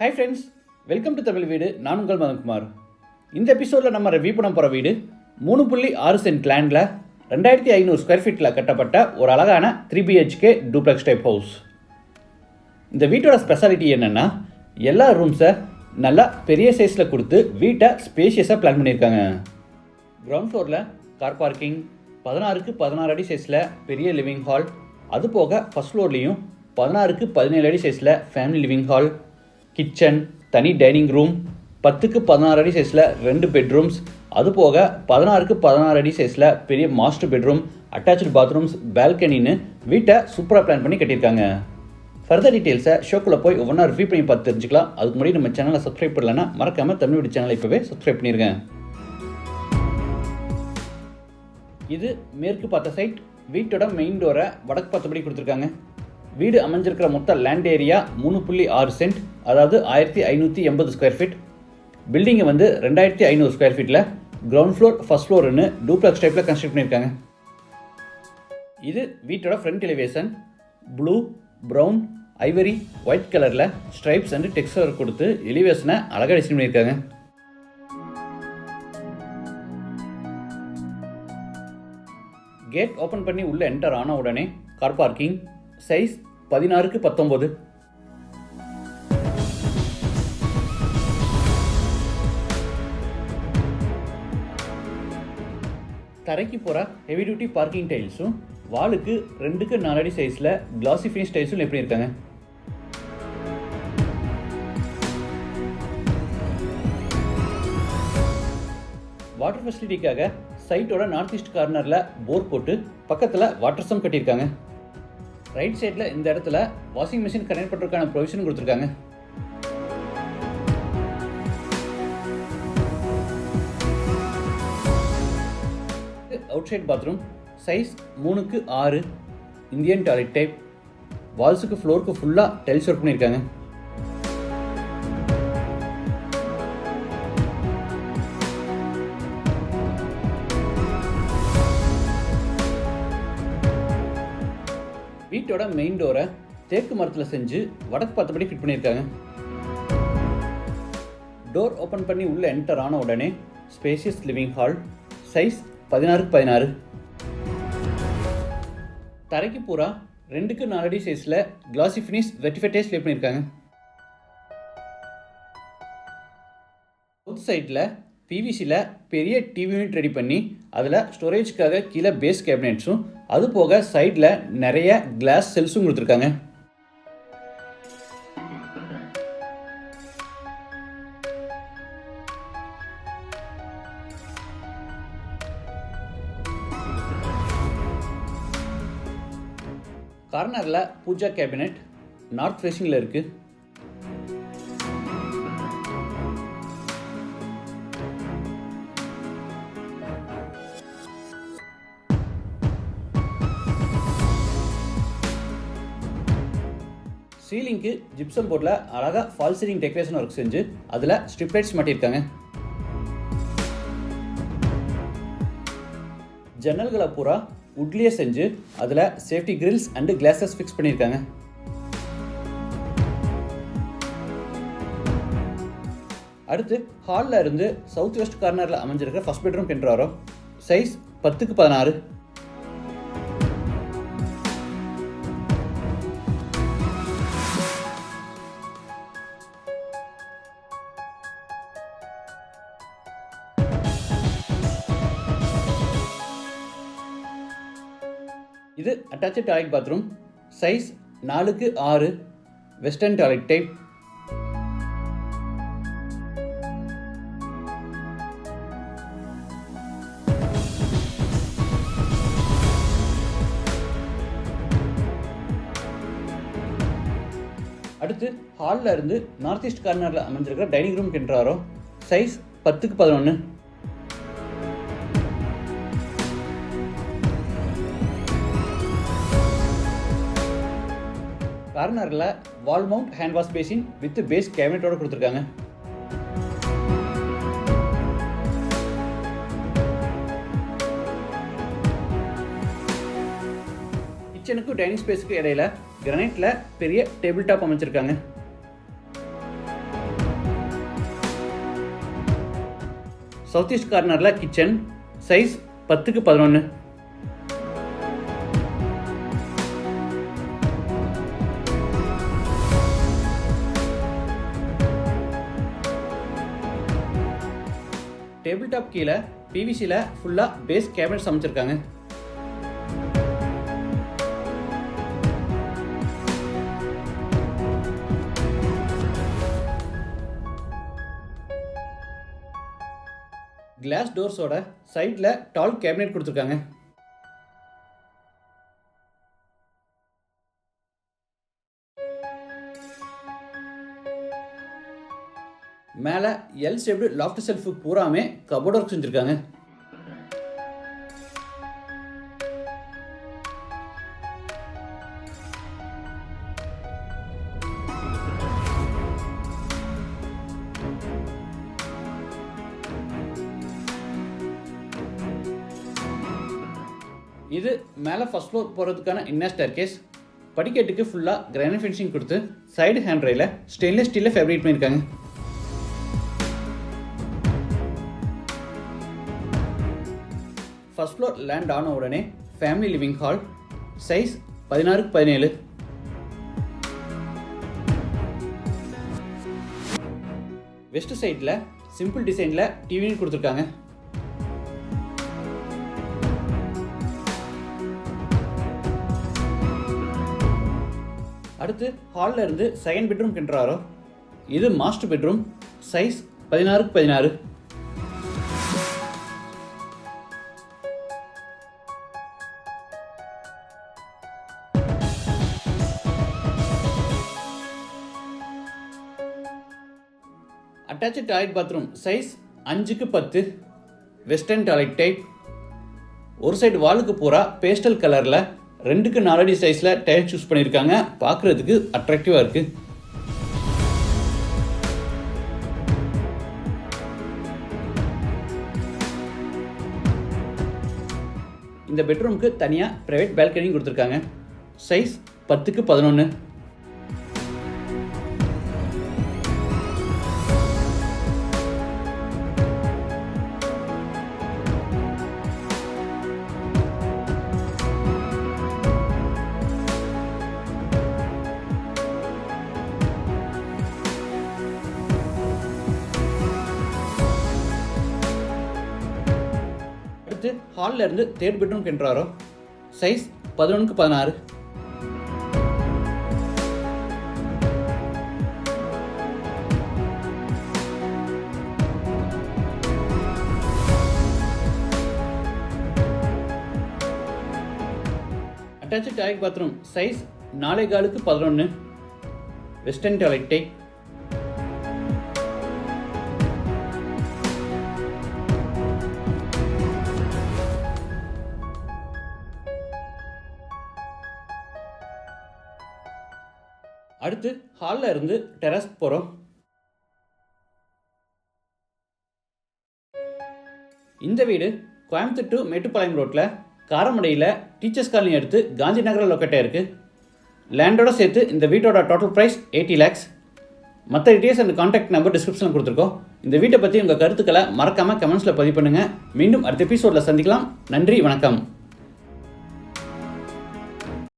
Hi friends, welcome to Tamil வீடு. நான் உங்கள் மதன்குமார். இந்த எபிசோடில் நம்ம ரிவ்யூ பண்ண போகிற வீடு 3.6 சென்ட் லேண்டில் 2500 ஸ்கொயர் ஃபீட்டில் கட்டப்பட்ட ஒரு அழகான 3 BHK டூப்ளெக்ஸ் டைப் ஹவுஸ். இந்த வீட்டோட ஸ்பெஷாலிட்டி என்னென்னா, எல்லா ரூம்ஸை நல்லா பெரிய சைஸில் கொடுத்து வீட்டை ஸ்பேஷியஸாக பிளான் பண்ணியிருக்காங்க. கிரவுண்ட் ஃப்ளோரில் கார் பார்க்கிங், 16க்கு 16 அடி சைஸில் பெரிய லிவிங் ஹால், அது போக ஃபஸ்ட் ஃப்ளோர்லேயும் 16க்கு 17 அடி சைஸில் ஃபேமிலி லிவிங் ஹால், கிச்சன், தனி டைனிங் ரூம், 10க்கு 16 அடி சைஸில் 2 பெட்ரூம்ஸ், அது போக 16க்கு 16 அடி சைஸில் பெரிய மாஸ்டர் பெட்ரூம், அட்டாச்சு பாத்ரூம்ஸ், பால்கனின்னு வீட்டை சூப்பராக பிளான் பண்ணி கட்டியிருக்காங்க. ஃபர்தர் டீட்டெயில்ஸை ஷோக்குள்ளே போய் ஒவ்வொன்றா ரிவ்யூ பண்ணி பார்த்து தெரிஞ்சுக்கலாம். அதுக்கு முன்னாடி நம்ம சேனலை சப்ஸ்கிரைப் பண்ணலன்னா மறக்காமல் தமிழ் வீடு சேனலை இப்போவே சப்ஸ்கிரைப் பண்ணியிருக்கேன். இது மேற்கு பார்த்த சைட். வீட்டோட மெயின் டோரை வடக்கு பார்த்தபடி கொடுத்துருக்காங்க. வீடு அமைஞ்சிருக்கிற மொத்த லேண்ட் ஏரியா 3.6 சென்ட், அதாவது 1580 ஸ்கொயர் ஃபீட். பில்டிங்கை 2500 ஸ்கொயர் ஃபீட்டில் கிரவுண்ட் ஃப்ளோர், ஃபர்ஸ்ட் ஃப்ளோர்னு டூப்ளெக்ஸ் டைப்பில் கன்ஸ்ட்ரக்ட் பண்ணியிருக்காங்க. இது வீட்டோட front elevation. Blue, brown, ivory, white கலரில் ஸ்ட்ரைப்ஸ் அண்ட் டெக்ஸ்சர் கொடுத்து எலிவேஷனை அழகாக டிசைன் பண்ணியிருக்காங்க. கேட் ஓப்பன் பண்ணி உள்ளே என்டர் ஆன உடனே கார் பார்க்கிங், சைஸ் 16க்கு 19. தரைக்கு போகிற ஹெவி டியூட்டி பார்க்கிங் டைல்ஸும் வாலுக்கு 2க்கு 4 அடி சைஸில் கிளாசி ஃபினிஷ் டைல்ஸும் எப்படி இருக்காங்க. வாட்டர் ஃபெசிலிட்டிக்காக சைட்டோட நார்த் ஈஸ்ட் கார்னரில் போர் போட்டு பக்கத்தில் வாட்டர் சம் கட்டியிருக்காங்க. ரைட் சைடில் இந்த இடத்துல வாஷிங் மிஷின் கனெக்ட் பண்ணுறதுக்கான ப்ரொவிஷன் கொடுத்துருக்காங்க. அவுட் சைட் பாத்ரூம், சைஸ் 3க்கு 6, இந்தியன் டாய்லெட் டைப். வால்ஸுக்கு ஃப்ளோருக்கு ஃபுல்லாக டைல்ஸ் ஒர்க் பண்ணியிருக்காங்க. வீட்டோட மெயின் டோரை தேக்கு மரத்தில் செஞ்சு வடக்கு பார்த்தபடி ஃபிட் பண்ணியிருக்காங்க. டோர் ஓப்பன் பண்ணி உள்ளே என்டர் ஆன உடனே ஸ்பேஷியஸ் லிவிங் ஹால், சைஸ் 16க்கு 16. தரைக்கு பூரா 2க்கு 4 அடி சைஸில் கிளாசி ஃபினிஷ் வெட்டிஃபை டைல்ஸ் லே பண்ணியிருக்காங்க. சவுத் சைடில் பிவிசியில் பெரிய டிவி யூனிட் ரெடி பண்ணி அதில் ஸ்டோரேஜ்க்காக கீழே பேஸ் கேபினெட்ஸும், அது போக சைடில் நிறைய கிளாஸ் செல்ஸும் கொடுத்துருக்காங்க. கார்னரில் பூஜா கேபினெட் நார்த் ஃபேஸிங்கில் இருக்குது. சீலிங்க்கு ஜிப்சம் போர்டில் அழகாக ஃபால் சீலிங் டெக்கரேஷன் ஒர்க் செஞ்சு அதில் ஸ்ட்ரிப் லைட்ஸ் மாட்டியிருக்காங்க. ஜன்னல்களை பூரா உட்லேயே செஞ்சு அதில் safety grills and glasses fix பண்ணியிருக்காங்க. அடுத்து ஹாலில் இருந்து சவுத் வெஸ்ட் கார்னரில் அமைஞ்சிருக்கிற ஃபர்ஸ்ட் பெட்ரூம் என்ட்ரு வரும். சைஸ் 10க்கு 16. இது அட்டாச்சு டாய்லெட் பாத்ரூம், சைஸ் 4க்கு 6, வெஸ்டர்ன் டாய்லெட் டைப். அடுத்து ஹாலில் இருந்து நார்த் ஈஸ்ட் கார்னரில் அமைஞ்சிருக்கிற டைனிங் ரூம் என்ட்ரு சைஸ் 10க்கு 11. கார்னரில் wall mount hand wash basin with base கேபினட்டோட கொடுத்துருக்காங்க. கிச்சனுக்கும் டைனிங் ஸ்பேஸுக்கு இடையில கிரானைட்டில் பெரிய டேபிள் டாப் அமைச்சிருக்காங்க. சவுத் ஈஸ்ட் கார்னரில் kitchen, size 10x11. Table top கீழே பிவிசியில் ஃபுல்லாக பேஸ் கேபினட்ஸ் அமைச்சிருக்காங்க. கிளாஸ் டோர்ஸோட சைடில் டால் கேபினெட் கொடுத்துருக்காங்க. மேலே எல் ஷேப்டு லாஃப்ட் ஷெல்ஃபு பூராமே கபோர்ட் ஒர்க் செஞ்சுருக்காங்க. இது மேலே ஃபர்ஸ்ட் ஃப்ளோர் போகிறதுக்கான இன்னர் ஸ்டேர்கேஸ். படிக்கட்டுக்கு ஃபுல்லாக கிரானைட் ஃபினிஷிங் கொடுத்து சைடு ஹேண்ட் ரயில ஸ்டெயின்லெஸ் ஸ்டீலில் ஃபேப்ரிகேட் பண்ணியிருக்காங்க. ஃபர்ஸ்ட் ஃப்ளோர் லேண்ட் ஆன உடனே family living hall, size 16x17. West சைடில் சிம்பிள் டிசைனில் டிவி கொடுத்துருக்காங்க. அடுத்து ஹாலில் இருந்து செகண்ட் பெட்ரூம் கிண்டுறாரோ. இது master bedroom, size 16x16. Attach toilet bathroom, size 5x10. Western toilet type. ஒரு சைடு வாலுக்கு பூரா பேஸ்டல் கலரில் 2x4 அடி சைஸில் டைல் சூஸ் பண்ணியிருக்காங்க. பார்க்குறதுக்கு அட்ராக்டிவாக இருக்குது. இந்த பெட்ரூமுக்கு தனியாக ப்ரைவேட் பால்கனி கொடுத்துருக்காங்க. Size 10x11. அடுத்து ஹாலில் இருந்து தேர்ட் பெட்ரூம் கிண்டுறாரோ. Size 11x16. Attach toilet bathroom, size 4x11. Western toilet type. அடுத்து ஹாலில் இருந்து டெரஸ் போகிறோம். இந்த வீடு கோயம்புத்தூர் டு மேட்டுப்பாளையம் ரோட்டில் காரமடையில் டீச்சர்ஸ் காலனி எடுத்து காந்தி நகரில் லொக்கேட்டாக இருக்குது. லேண்டோட சேர்த்து இந்த வீட்டோட டோட்டல் ப்ரைஸ் 80 lakhs. மற்ற டீட்டெயில்ஸ் அண்ட் கான்டாக்ட் நம்பர் டிஸ்கிரிப்ஷனில் கொடுத்துருக்கோம். இந்த வீட்டை பற்றி உங்கள் கருத்துக்களை மறக்காமல் கமெண்ட்ஸில் பதிவு பண்ணுங்கள். மீண்டும் அடுத்த எபிசோடில் சந்திக்கலாம். நன்றி, வணக்கம்.